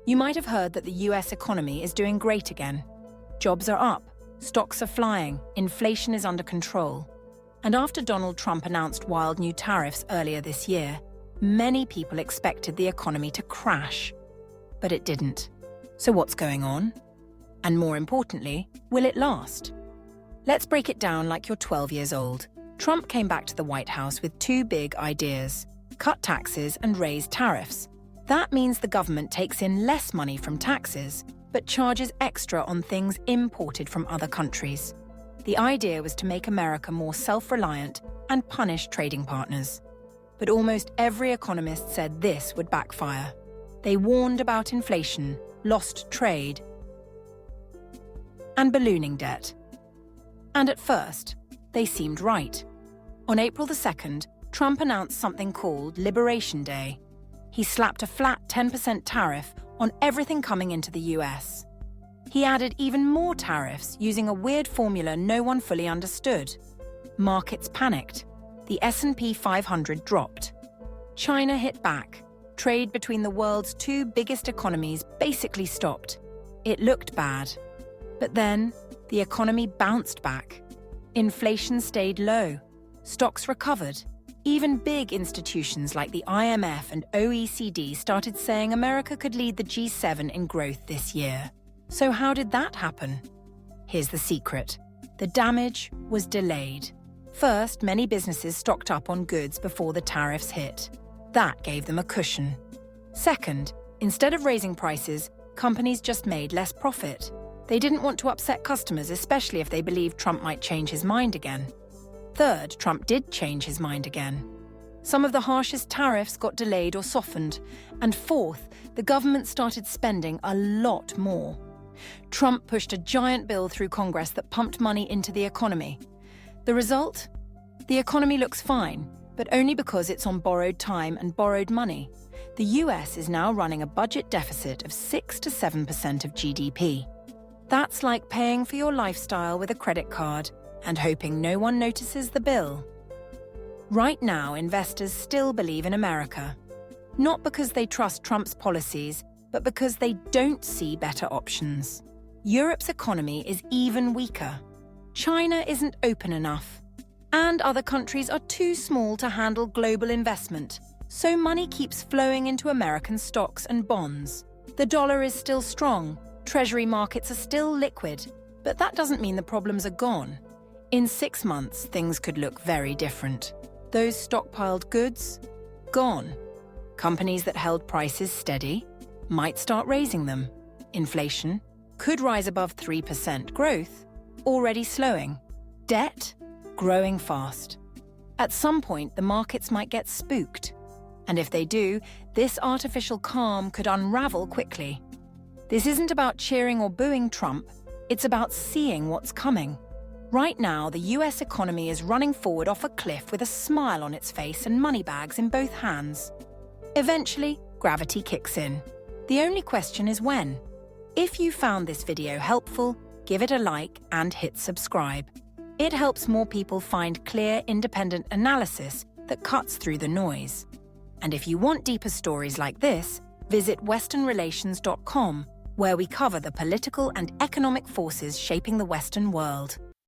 You might have heard that the US economy is doing great again. Jobs are up, stocks are flying, inflation is under control. And after Donald Trump announced wild new tariffs earlier this year, many people expected the economy to crash. But it didn't. So what's going on? And more importantly, will it last? Let's break it down like you're 12 years old. Trump came back to the White House with two big ideas: cut taxes and raise tariffs. That means the government takes in less money from taxes, but charges extra on things imported from other countries. The idea was to make America more self-reliant and punish trading partners. But almost every economist said this would backfire. They warned about inflation, lost trade, and ballooning debt. And at first, they seemed right. On April the 2nd, Trump announced something called Liberation Day. He slapped a flat 10% tariff on everything coming into the US. He added even more tariffs using a weird formula no one fully understood. Markets panicked. The S&P 500 dropped. China hit back. Trade between the world's two biggest economies basically stopped. It looked bad. But then, the economy bounced back. Inflation stayed low. Stocks recovered. Even big institutions like the IMF and OECD started saying America could lead the G7 in growth this year. So how did that happen? Here's the secret. The damage was delayed. First, many businesses stocked up on goods before the tariffs hit. That gave them a cushion. Second, instead of raising prices, companies just made less profit. They didn't want to upset customers, especially if they believed Trump might change his mind again. Third, Trump did change his mind again. Some of the harshest tariffs got delayed or softened. And fourth, the government started spending a lot more. Trump pushed a giant bill through Congress that pumped money into the economy. The result? The economy looks fine, but only because it's on borrowed time and borrowed money. The US is now running a budget deficit of 6 to 7% of GDP. That's like paying for your lifestyle with a credit card and hoping no one notices the bill. Right now, investors still believe in America. Not because they trust Trump's policies, but because they don't see better options. Europe's economy is even weaker. China isn't open enough. And other countries are too small to handle global investment. So money keeps flowing into American stocks and bonds. The dollar is still strong. Treasury markets are still liquid. But that doesn't mean the problems are gone. In 6 months, things could look very different. Those stockpiled goods? Gone. Companies that held prices steady might start raising them. Inflation could rise above 3%. Growth already slowing. Debt growing fast. At some point, the markets might get spooked. And if they do, this artificial calm could unravel quickly. This isn't about cheering or booing Trump. It's about seeing what's coming. Right now, the US economy is running forward off a cliff with a smile on its face and money bags in both hands. Eventually, gravity kicks in. The only question is when. If you found this video helpful, give it a like and hit subscribe. It helps more people find clear, independent analysis that cuts through the noise. And if you want deeper stories like this, visit WesternRelations.com, where we cover the political and economic forces shaping the Western world.